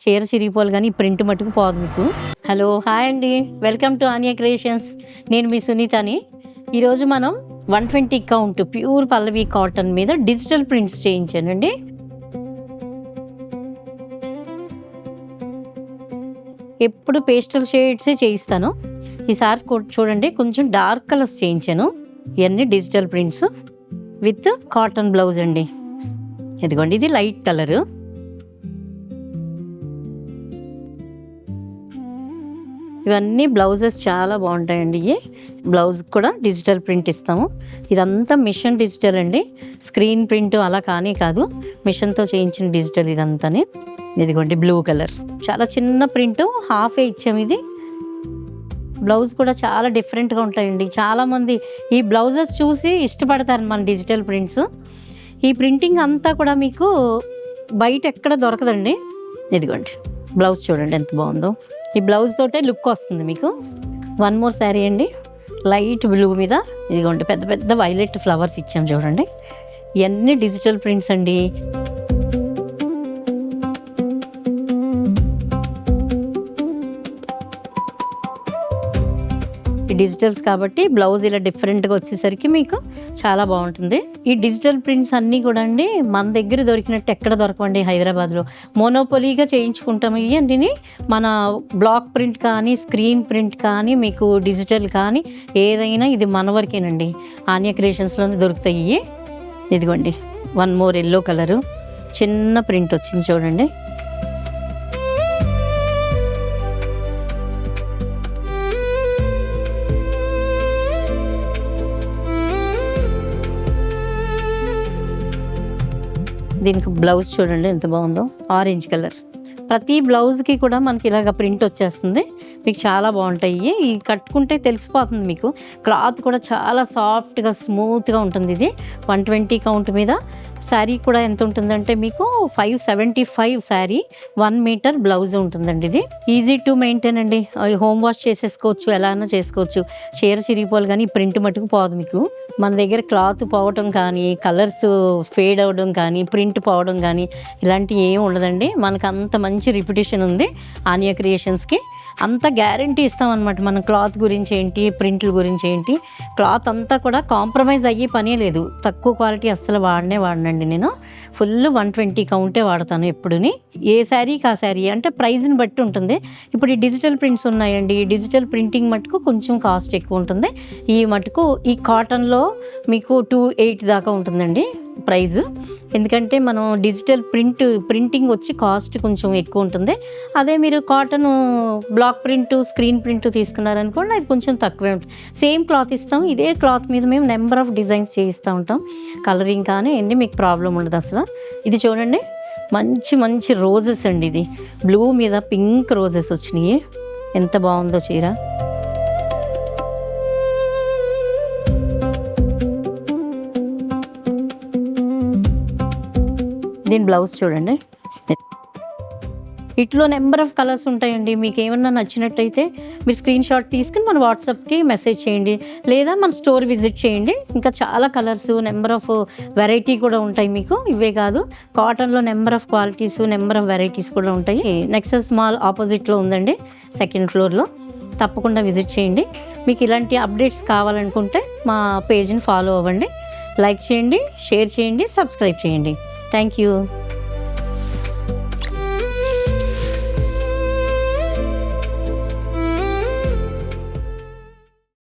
చీర చిరిగిపోవాలి కానీ ఈ ప్రింట్ మట్టుకు పోదు మీకు. హలో, హాయ్ అండి, వెల్కమ్ టు ఆనియా క్రియేషన్స్. నేను మీ సునీతని. ఈరోజు మనం 120 కౌంట్ ప్యూర్ పల్లవి కాటన్ మీద డిజిటల్ ప్రింట్స్ చేయించానండి. ఎప్పుడు పేస్టల్ షేడ్సే చేయిస్తాను. ఈసారి చూడండి కొంచెం డార్క్ కలర్స్ చేయించాను. ఇవన్నీ digital prints with cotton blouse అండి. ఇదిగోండి, ఇది లైట్ కలరు. ఇవన్నీ బ్లౌజెస్ చాలా బాగుంటాయండి. ఇవి బ్లౌజ్ కూడా డిజిటల్ ప్రింట్ ఇస్తాము. ఇదంతా మిషన్ డిజిటల్ అండి, స్క్రీన్ ప్రింట్ అలా కానీ కాదు, మిషన్తో చేయించిన డిజిటల్ ఇదంతానే. ఇదిగోండి బ్లూ కలర్, చాలా చిన్న ప్రింట్, హాఫే ఇచ్చాము. ఇది బ్లౌజ్ కూడా చాలా డిఫరెంట్గా ఉంటాయండి. చాలామంది ఈ బ్లౌజెస్ చూసి ఇష్టపడతారు మన డిజిటల్ ప్రింట్స్. ఈ ప్రింటింగ్ అంతా కూడా మీకు బయట ఎక్కడ దొరకదండి. ఇదిగోండి బ్లౌజ్ చూడండి ఎంత బాగుందో. ఈ బ్లౌజ్ తోటే లుక్ వస్తుంది మీకు. వన్ మోర్ శారీ అండి, లైట్ బ్లూ మీద ఇదిగోండి పెద్ద పెద్ద వైలెట్ ఫ్లవర్స్ ఇచ్చాం చూడండి. ఇవన్నీ డిజిటల్ ప్రింట్స్ అండి. ఈ డిజిటల్స్ కాబట్టి బ్లౌజ్ ఇలా డిఫరెంట్గా వచ్చేసరికి మీకు చాలా బాగుంటుంది. ఈ డిజిటల్ ప్రింట్స్ అన్నీ కూడా అండి మన దగ్గర దొరికినట్టు ఎక్కడ దొరకండి. హైదరాబాద్లో మోనోపోలీగా చేయించుకుంటాము. ఇవన్నీ మన బ్లాక్ ప్రింట్ కానీ, స్క్రీన్ ప్రింట్ కానీ, మీకు డిజిటల్ కానీ ఏదైనా ఇది మన వరకేనండి. ఆనియా క్రియేషన్స్లోనే దొరుకుతాయి. ఇదిగోండి వన్ మోర్ ఎల్లో కలరు, చిన్న ప్రింట్ వచ్చింది చూడండి. దీనికి బ్లౌజ్ చూడండి ఎంత బాగుందో, ఆరెంజ్ కలర్. ప్రతి బ్లౌజ్కి కూడా మనకి ఇలాగ ప్రింట్ వచ్చేస్తుంది. మీకు చాలా బాగుంటాయి. ఈ కట్టుకుంటే తెలిసిపోతుంది మీకు. క్లాత్ కూడా చాలా సాఫ్ట్గా స్మూత్గా ఉంటుంది. ఇది 120 కౌంట్ మీద. శారీ కూడా ఎంత ఉంటుందంటే మీకు 575 శారీ, 1 మీటర్ బ్లౌజ్ ఉంటుందండి. ఇది ఈజీ టు మెయింటైన్ అండి. హోమ్ వాష్ చేసేసుకోవచ్చు, ఎలా అయినా చేసుకోవచ్చు. చీర చిరిగిపోవాలి కానీ ప్రింట్ మట్టుకు పోదు మీకు. మన దగ్గర క్లాత్ పోవడం కానీ, కలర్స్ ఫేడ్ అవ్వడం కానీ, ప్రింట్ పోవడం కానీ ఇలాంటివి ఏమి ఉండదండి. మనకు అంత మంచి రిప్యుటేషన్ ఉంది ఆనియా క్రియేషన్స్కి. అంత గ్యారంటీ ఇస్తామన్నమాట. మనం క్లాత్ గురించి ఏంటి, ప్రింట్ల గురించి ఏంటి, క్లాత్ అంతా కూడా కాంప్రమైజ్ అయ్యే పనే లేదు. తక్కువ క్వాలిటీ అస్సలు వాడనండి నేను. ఫుల్ 120 కౌంటే వాడతాను ఎప్పుడుని. ఏ శారీకి ఆ శారీ అంటే ప్రైజ్ని బట్టి ఉంటుంది. ఇప్పుడు ఈ డిజిటల్ ప్రింట్స్ ఉన్నాయండి. ఈ డిజిటల్ ప్రింటింగ్ మటుకు కొంచెం కాస్ట్ ఎక్కువ ఉంటుంది. ఈ మటుకు ఈ కాటన్లో మీకు 280 దాకా ఉంటుందండి ప్రైజ్. ఎందుకంటే మనం డిజిటల్ ప్రింటింగ్ వచ్చి కాస్ట్ కొంచెం ఎక్కువ ఉంటుంది. అదే మీరు cotton block print, screen print తీసుకున్నారనుకోండి, అది కొంచెం తక్కువే ఉంటుంది. సేమ్ క్లాత్ ఇస్తాం. ఇదే క్లాత్ మీద మేము నెంబర్ ఆఫ్ డిజైన్స్ చేయిస్తూ ఉంటాం. కలరింగ్ కానీ అన్నీ మీకు ప్రాబ్లం ఉండదు అసలు. ఇది చూడండి మంచి మంచి రోజెస్ అండి. ఇది బ్లూ మీద పింక్ రోజెస్ వచ్చినాయి. ఎంత బాగుందో చీర. దీని బ్లౌజ్ చూడండి. ఇట్లో నెంబర్ ఆఫ్ కలర్స్ ఉంటాయండి. మీకు ఏమన్నా నచ్చినట్టయితే మీరు స్క్రీన్ షాట్ తీసుకుని మన వాట్సాప్కి మెసేజ్ చేయండి, లేదా మన స్టోర్ విజిట్ చేయండి. ఇంకా చాలా కలర్స్, నెంబర్ ఆఫ్ వెరైటీ కూడా ఉంటాయి మీకు. ఇవే కాదు, కాటన్లో number of qualities, number of varieties కూడా ఉంటాయి. నెక్సస్ మాల్ ఆపోజిట్లో ఉందండి, 2nd ఫ్లోర్లో. తప్పకుండా విజిట్ చేయండి. మీకు ఇలాంటి అప్డేట్స్ కావాలనుకుంటే మా పేజ్ని ఫాలో అవ్వండి, లైక్ చేయండి, షేర్ చేయండి, సబ్స్క్రైబ్ చేయండి. Thank you.